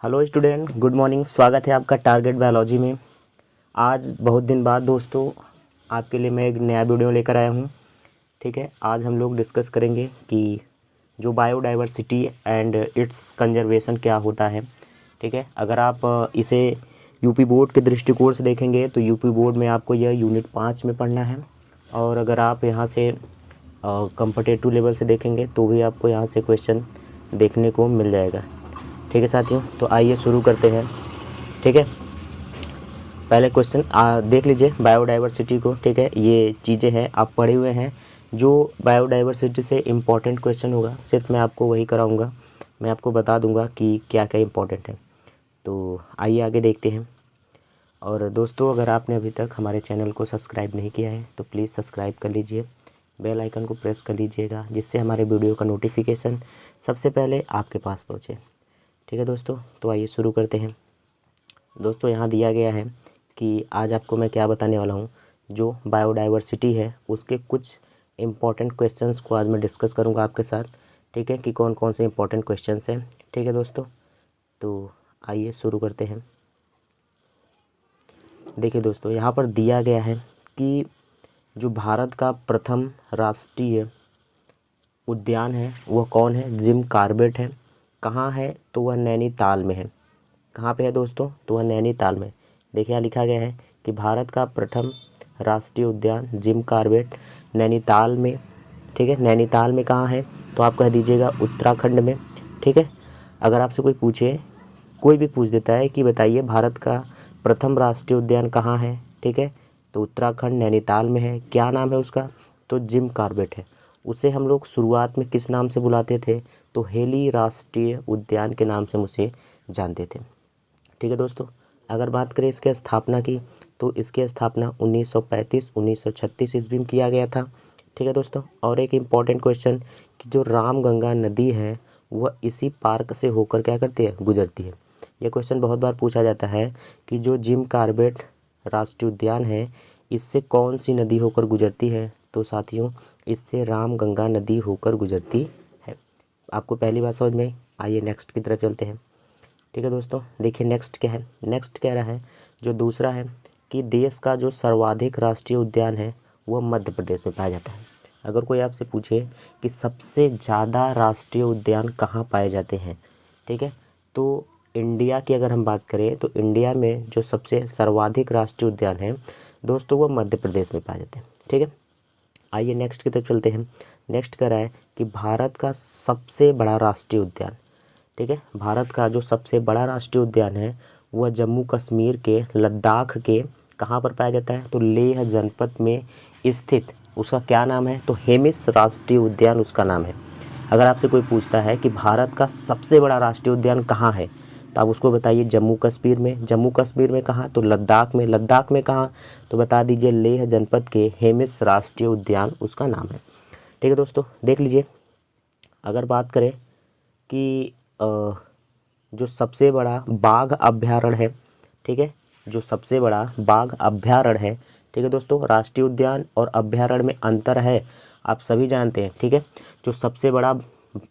Hello student, good morning. स्वागत है आपका टारगेट बायोलॉजी में। आज बहुत दिन बाद दोस्तों आपके लिए मैं एक नया वीडियो लेकर आया हूँ। ठीक है, आज हम लोग डिस्कस करेंगे कि जो बायोडाइवर्सिटी एंड इट्स कंजर्वेशन क्या होता है। ठीक है, अगर आप इसे यूपी बोर्ड के दृष्टिकोण से देखेंगे तो यूपी बोर्ड में आपको यह यूनिट 5 में पढ़ना है, और अगर आप यहाँ से कम्पिटिटिव लेवल से देखेंगे तो भी आपको यहाँ से क्वेश्चन देखने को मिल जाएगा। ठीक है साथियों, तो आइए शुरू करते हैं। ठीक है, पहले क्वेश्चन देख लीजिए बायोडाइवर्सिटी को। ठीक है, ये चीज़ें हैं आप पढ़े हुए हैं। जो बायोडाइवर्सिटी से इम्पॉर्टेंट क्वेश्चन होगा सिर्फ मैं आपको वही कराऊंगा। मैं आपको बता दूंगा कि क्या क्या इम्पोर्टेंट है। तो आइए आगे देखते हैं। और दोस्तों, अगर आपने अभी तक हमारे चैनल को सब्सक्राइब नहीं किया है तो प्लीज़ सब्सक्राइब कर लीजिए, बेल आइकन को प्रेस कर लीजिएगा, जिससे हमारे वीडियो का नोटिफिकेशन सबसे पहले आपके पास पहुँचे। ठीक है दोस्तों, तो आइए शुरू करते हैं। दोस्तों, यहाँ दिया गया है कि आज आपको मैं क्या बताने वाला हूँ। जो बायोडाइवर्सिटी है उसके कुछ इम्पॉर्टेंट क्वेश्चंस को आज मैं डिस्कस करूँगा आपके साथ। ठीक है, कि कौन कौन से इम्पॉर्टेंट क्वेश्चंस हैं। ठीक है दोस्तों, तो आइए शुरू करते हैं। देखिए दोस्तों, यहाँ पर दिया गया है कि जो भारत का प्रथम राष्ट्रीय उद्यान है वह कौन है। जिम कॉर्बेट है। कहाँ है तो वह नैनीताल में है। कहाँ पे है दोस्तों, तो वह नैनीताल में। देखिए यहाँ लिखा गया है कि भारत का प्रथम राष्ट्रीय उद्यान जिम कॉर्बेट नैनीताल में। ठीक है, नैनीताल में कहाँ है तो आप कह दीजिएगा उत्तराखंड में। ठीक है, अगर आपसे कोई पूछे, कोई भी पूछ देता है कि बताइए भारत का प्रथम राष्ट्रीय उद्यान कहाँ है, ठीक है, तो उत्तराखंड नैनीताल में है। क्या नाम है उसका, तो जिम कॉर्बेट है। उसे हम लोग शुरुआत में किस नाम से बुलाते थे, तो हेली राष्ट्रीय उद्यान के नाम से हम उसे जानते थे। ठीक है दोस्तों, अगर बात करें इसके स्थापना की तो इसकी स्थापना 1935-1936 ईस्वी में किया गया था। ठीक है दोस्तों, और एक इम्पॉर्टेंट क्वेश्चन कि जो रामगंगा नदी है वह इसी पार्क से होकर क्या करती है, गुजरती है। यह क्वेश्चन बहुत बार पूछा जाता है कि जो जिम कॉर्बेट राष्ट्रीय उद्यान है इससे कौन सी नदी होकर गुजरती है, तो साथियों इससे रामगंगा नदी होकर गुजरती है। आपको पहली बात समझ में आई। आइए नेक्स्ट की तरफ चलते हैं। ठीक है दोस्तों, देखिए नेक्स्ट क्या है। नेक्स्ट कह रहा है जो दूसरा है कि देश का जो सर्वाधिक राष्ट्रीय उद्यान है वह मध्य प्रदेश में पाया जाता है। अगर कोई आपसे पूछे कि सबसे ज़्यादा राष्ट्रीय उद्यान कहाँ पाए जाते हैं, ठीक है, तो इंडिया की अगर हम बात करें तो इंडिया में जो सबसे सर्वाधिक राष्ट्रीय उद्यान है दोस्तों वह मध्य प्रदेश में पाए जाते हैं। ठीक है, आइए नेक्स्ट की तरफ चलते हैं। नेक्स्ट कह रहा है कि भारत का सबसे बड़ा राष्ट्रीय उद्यान। ठीक है, भारत का जो सबसे बड़ा राष्ट्रीय उद्यान है वह जम्मू कश्मीर के लद्दाख के कहाँ पर पाया जाता है, तो लेह जनपद में स्थित। उसका क्या नाम है, तो हेमिस राष्ट्रीय उद्यान उसका नाम है। अगर आपसे कोई पूछता है कि भारत का सबसे बड़ा राष्ट्रीय उद्यान कहाँ है, तो आप उसको बताइए जम्मू कश्मीर में। जम्मू कश्मीर में कहाँ, तो लद्दाख में। लद्दाख में कहाँ, तो बता दीजिए लेह जनपद के हेमिस राष्ट्रीय उद्यान उसका नाम है। ठीक है दोस्तों, देख लीजिए अगर बात करें कि जो सबसे बड़ा बाघ अभयारण्य है, ठीक है, जो सबसे बड़ा बाघ अभयारण्य है, ठीक है दोस्तों, राष्ट्रीय उद्यान और अभयारण्य में अंतर है आप सभी जानते हैं। ठीक है, जो सबसे बड़ा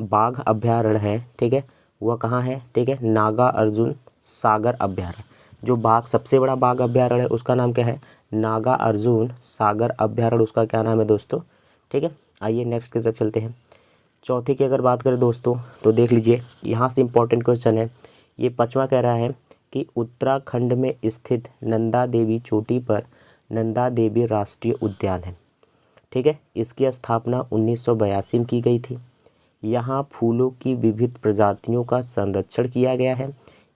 बाघ अभयारण्य है, ठीक है, वह कहाँ है, ठीक है, नागा अर्जुन सागर अभयारण्य। जो बाघ सबसे बड़ा बाघ अभयारण्य है उसका नाम क्या है, नागा अर्जुन सागर अभयारण्य उसका क्या नाम है दोस्तों। ठीक है, आइए नेक्स्ट की तरफ चलते हैं। चौथे की अगर बात करें दोस्तों तो देख लीजिए यहाँ से इम्पोर्टेंट क्वेश्चन है। ये पांचवा कह रहा है कि उत्तराखंड में स्थित नंदा देवी चोटी पर नंदा देवी राष्ट्रीय उद्यान है। ठीक है, इसकी स्थापना 1982 में की गई थी। यहाँ फूलों की विविध प्रजातियों का संरक्षण किया गया है,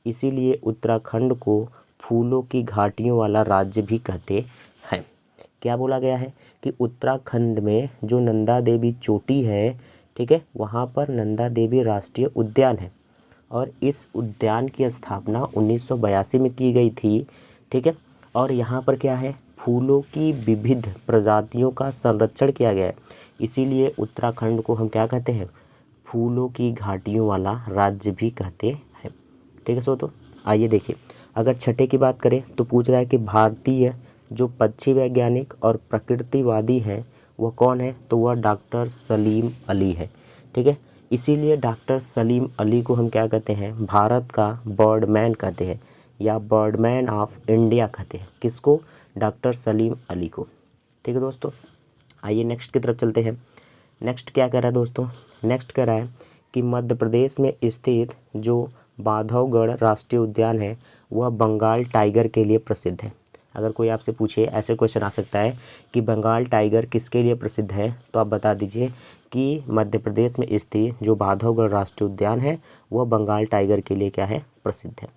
इसीलिए उत्तराखंड को फूलों की घाटियों वाला राज्य भी कहते हैं। क्या बोला गया है कि उत्तराखंड में जो नंदा देवी चोटी है, ठीक है, वहाँ पर नंदा देवी राष्ट्रीय उद्यान है और इस उद्यान की स्थापना 1982 में की गई थी। ठीक है, और यहाँ पर क्या है, फूलों की विविध प्रजातियों का संरक्षण किया गया है, इसीलिए उत्तराखंड को हम क्या कहते हैं, फूलों की घाटियों वाला राज्य भी कहते हैं। ठीक है तो आइए देखिए अगर छठे की बात करें तो पूछ रहा है कि भारतीय जो पक्षी वैज्ञानिक और प्रकृतिवादी हैं वह कौन है, तो वह डॉक्टर सलीम अली है। ठीक है, इसीलिए डॉक्टर सलीम अली को हम क्या कहते हैं, भारत का बर्डमैन कहते हैं, या बर्डमैन ऑफ इंडिया कहते हैं। किसको? डॉक्टर सलीम अली को। ठीक है दोस्तों, आइए नेक्स्ट की तरफ चलते हैं। नेक्स्ट क्या कह रहा है दोस्तों? नेक्स्ट कह रहा है कि मध्य प्रदेश में स्थित जो बांधवगढ़ राष्ट्रीय उद्यान है वह बंगाल टाइगर के लिए प्रसिद्ध है। अगर कोई आपसे पूछे, ऐसे क्वेश्चन आ सकता है कि बंगाल टाइगर किसके लिए प्रसिद्ध है, तो आप बता दीजिए कि मध्य प्रदेश में स्थित जो बांधवगढ़ राष्ट्रीय उद्यान है वह बंगाल टाइगर के लिए क्या है, प्रसिद्ध है।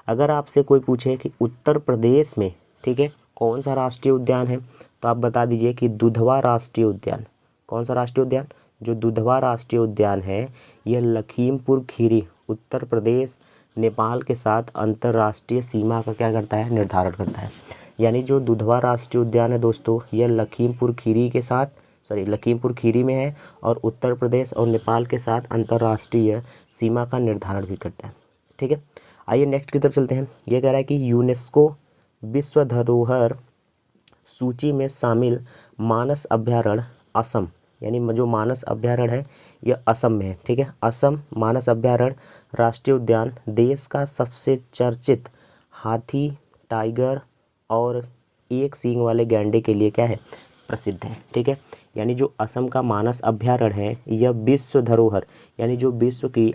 अगर आपसे कोई पूछे कि उत्तर प्रदेश में, ठीक है, कौन सा राष्ट्रीय उद्यान है, तो आप बता दीजिए कि दुधवा राष्ट्रीय उद्यान। कौन सा राष्ट्रीय उद्यान? जो दुधवा राष्ट्रीय उद्यान है यह लखीमपुर खीरी, उत्तर प्रदेश नेपाल के साथ अंतर्राष्ट्रीय सीमा का क्या करता है, निर्धारण करता है। यानी जो दुधवा राष्ट्रीय उद्यान है दोस्तों, यह लखीमपुर खीरी में है और उत्तर प्रदेश और नेपाल के साथ अंतर्राष्ट्रीय सीमा का निर्धारण भी करता है। ठीक है, आइए नेक्स्ट की तरफ चलते हैं। यह कह रहा है कि यूनेस्को विश्व धरोहर सूची में शामिल मानस अभ्यारण्य असम, यानी जो मानस अभ्यारण्य है यह असम में है। ठीक है, असम मानस अभ्यारण्य राष्ट्रीय उद्यान देश का सबसे चर्चित हाथी, टाइगर और एक सींग वाले गैंडे के लिए क्या है, प्रसिद्ध है। ठीक है, यानी जो असम का मानस अभ्यारण्य है यह विश्व धरोहर, यानी जो विश्व की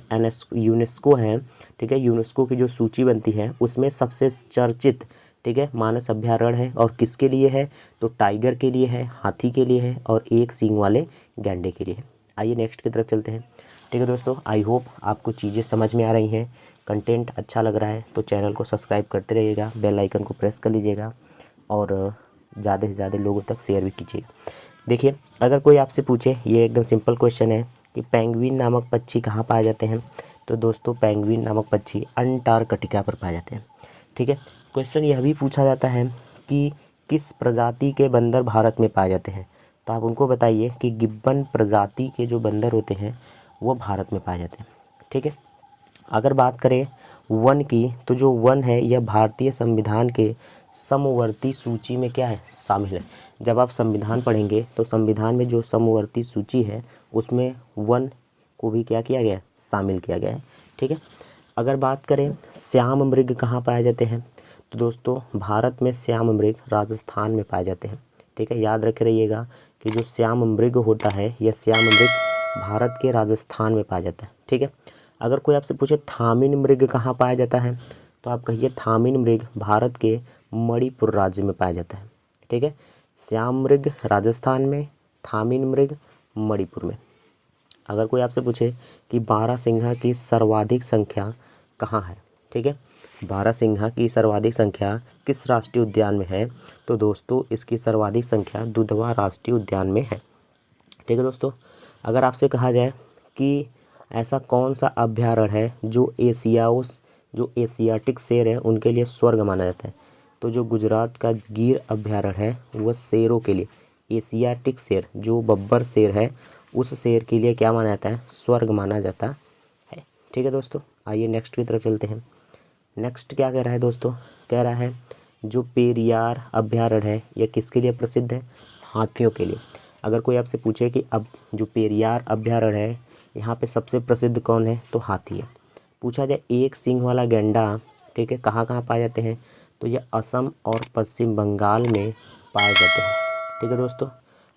यूनेस्को है, ठीक है, यूनेस्को की जो सूची बनती है उसमें सबसे चर्चित, ठीक है, मानस अभ्यारण्य है। और किसके लिए है? तो टाइगर के लिए है, हाथी के लिए है और एक सींग वाले गैंडे के लिए है। आइए नेक्स्ट की तरफ चलते हैं। ठीक है दोस्तों, आई होप आपको चीज़ें समझ में आ रही हैं, कंटेंट अच्छा लग रहा है तो चैनल को सब्सक्राइब करते रहिएगा, बेल आइकन को प्रेस कर लीजिएगा और ज़्यादा से ज़्यादा लोगों तक शेयर भी कीजिएगा। देखिए, अगर कोई आपसे पूछे, ये एकदम सिंपल क्वेश्चन है कि पेंगुइन नामक पक्षी कहाँ पाए जाते हैं, तो दोस्तों पेंगुइन नामक पक्षी अंटार्कटिका पर पाए जाते हैं। ठीक है, क्वेश्चन यह भी पूछा जाता है कि किस प्रजाति के बंदर भारत में पाए जाते हैं, तो आप उनको बताइए कि गिब्बन प्रजाति के जो बंदर होते हैं वो भारत में पाए जाते हैं। ठीक है, अगर बात करें वन की, तो जो वन है यह भारतीय संविधान के समवर्ती सूची में क्या है, शामिल है। जब आप संविधान पढ़ेंगे तो संविधान में जो समवर्ती सूची है उसमें वन को भी क्या किया गया है, शामिल किया गया है। ठीक है, अगर बात करें श्याम मृग कहाँ पाए जाते हैं, तो दोस्तों भारत में श्याम मृग राजस्थान में पाए जाते हैं। ठीक है, याद रखे रहिएगा कि जो श्याम मृग होता है यह श्याम मृग भारत के राजस्थान में पाया जाता है। ठीक है, अगर कोई आपसे पूछे थामिन मृग कहाँ पाया जाता है, तो आप कहिए थामिन मृग भारत के मणिपुर राज्य में पाया जाता है। ठीक है, श्याम मृग राजस्थान में, थामिन मृग मणिपुर में। अगर कोई आपसे पूछे कि बारहसिंघा की सर्वाधिक संख्या कहाँ है, ठीक है, बारहसिंघा की सर्वाधिक संख्या किस राष्ट्रीय उद्यान में है, तो दोस्तों इसकी सर्वाधिक संख्या दुधवा राष्ट्रीय उद्यान में है। ठीक है दोस्तों, अगर आपसे कहा जाए कि ऐसा कौन सा अभ्यारण्य है जो एशियाटिक शेर है उनके लिए स्वर्ग माना जाता है, तो जो गुजरात का गिर अभ्यारण्य है वह शेरों के लिए, एशियाटिक शेर जो बब्बर शेर है उस शेर के लिए क्या माना जाता है, स्वर्ग माना जाता है। ठीक है दोस्तों, आइए नेक्स्ट की तरफ चलते हैं। नेक्स्ट क्या कह रहा है दोस्तों, कह रहा है जो पेरियार अभ्यारण्य है यह किसके लिए प्रसिद्ध है, हाथियों के लिए। अगर कोई आपसे पूछे कि अब जो पेरियार अभ्यारण्य है यहाँ पे सबसे प्रसिद्ध कौन है, तो हाथी है। पूछा जाए एक सींग वाला गैंडा, ठीक है, कहाँ कहाँ पाए जाते हैं, तो ये असम और पश्चिम बंगाल में पाए जाते हैं। ठीक है दोस्तों,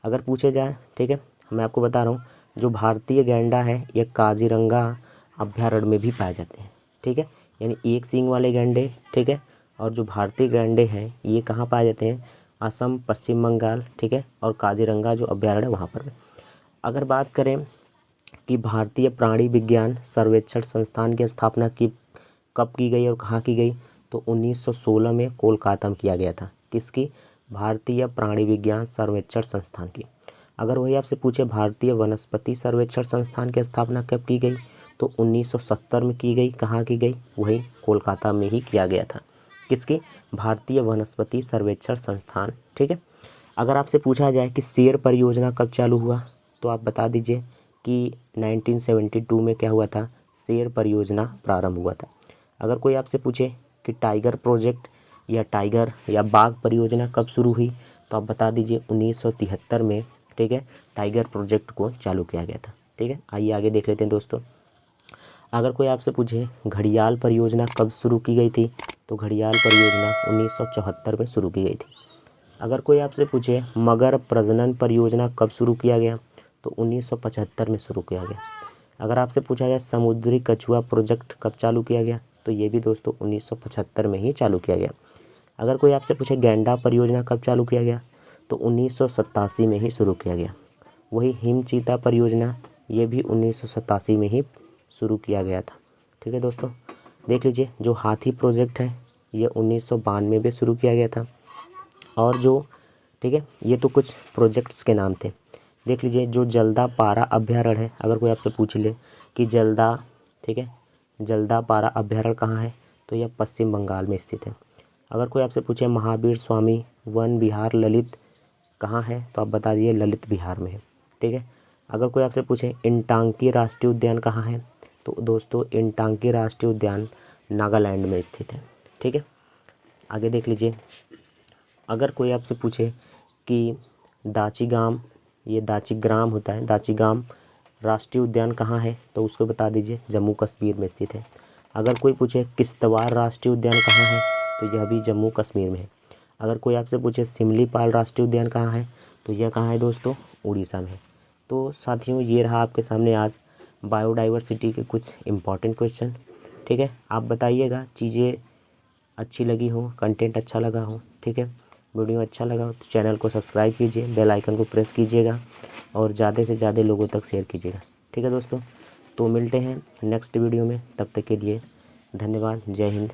अगर पूछे जाए, ठीक है, मैं आपको बता रहा हूँ जो भारतीय गैंडा है यह काजीरंगा अभ्यारण्य में भी पाए जाते हैं। ठीक है, यानी एक सींग वाले गैंडे, ठीक है, और जो भारतीय गैंडे हैं ये कहाँ पाए जाते हैं, असम, पश्चिम बंगाल, ठीक है, और काजीरंगा जो अभ्यारण्य है वहाँ पर। अगर बात करें कि भारतीय प्राणी विज्ञान सर्वेक्षण संस्थान की स्थापना कब की गई और कहाँ की गई, तो 1916 में कोलकाता में किया गया था। किसकी? भारतीय प्राणी विज्ञान सर्वेक्षण संस्थान की। अगर वही आपसे पूछे भारतीय वनस्पति सर्वेक्षण संस्थान की स्थापना कब की गई, तो 1970 में की गई। कहाँ की गई? वही कोलकाता में ही किया गया था। किसकी? भारतीय वनस्पति सर्वेक्षण संस्थान। ठीक है, अगर आपसे पूछा जाए कि शेर परियोजना कब चालू हुआ, तो आप बता दीजिए कि 1972 में क्या हुआ था, शेर परियोजना प्रारंभ हुआ था। अगर कोई आपसे पूछे कि टाइगर प्रोजेक्ट या टाइगर या बाघ परियोजना कब शुरू हुई, तो आप बता दीजिए 1973 में, ठीक है, टाइगर प्रोजेक्ट को चालू किया गया था। ठीक है, आइए आगे देख लेते हैं दोस्तों। अगर कोई आपसे पूछे घड़ियाल परियोजना कब शुरू की गई थी, तो घड़ियाल परियोजना 1974 में शुरू की गई थी। अगर कोई आपसे पूछे मगर प्रजनन परियोजना कब शुरू किया गया, तो 1975 में शुरू किया गया। अगर आपसे पूछा जाए समुद्री कछुआ प्रोजेक्ट कब चालू किया गया, तो ये भी दोस्तों 1975 में ही चालू किया गया। अगर कोई आपसे पूछे गैंडा परियोजना कब चालू किया गया, तो 1987 में ही शुरू किया गया। वही हिमचीता परियोजना ये भी 1987 में ही शुरू किया गया था। ठीक है दोस्तों, देख लीजिए जो हाथी प्रोजेक्ट है ये 1992 में शुरू किया गया था। और जो ठीक है, ये तो कुछ प्रोजेक्ट्स के नाम थे। देख लीजिए जो जल्दा पारा अभ्यारण्य है, अगर कोई आपसे पूछ ले कि जल्दा, ठीक है, जल्दा पारा अभ्यारण्य कहाँ है, तो यह पश्चिम बंगाल में स्थित है। अगर कोई आपसे पूछे महावीर स्वामी वन विहार ललित कहाँ है, तो आप बता दीजिए ललित बिहार में है। ठीक है, अगर कोई आपसे पूछे इंटांकी राष्ट्रीय उद्यान कहाँ है, तो दोस्तों इंटांकी राष्ट्रीय उद्यान नागालैंड में स्थित है। ठीक है, आगे देख लीजिए। अगर कोई आपसे पूछे कि दाचीगाम, ये दाचीग्राम होता है, दाचीगाम राष्ट्रीय उद्यान कहाँ है, तो उसको बता दीजिए जम्मू कश्मीर में स्थित है। अगर कोई पूछे किश्तवाड़ राष्ट्रीय उद्यान कहाँ है, तो यह भी जम्मू कश्मीर में है। अगर कोई आपसे पूछे सिमलीपाल राष्ट्रीय उद्यान कहाँ है, तो यह कहाँ है दोस्तों, उड़ीसा में है। तो साथियों ये रहा आपके सामने आज बायोडाइवर्सिटी के कुछ इम्पॉर्टेंट क्वेश्चन। ठीक है, आप बताइएगा चीज़ें अच्छी लगी हो, कंटेंट अच्छा लगा हो। ठीक है, वीडियो अच्छा लगा हो तो चैनल को सब्सक्राइब कीजिए, बेल आइकन को प्रेस कीजिएगा और ज़्यादा से ज़्यादा लोगों तक शेयर कीजिएगा। ठीक है दोस्तों, तो मिलते हैं नेक्स्ट वीडियो में, तब तक के लिए धन्यवाद। जय हिंद।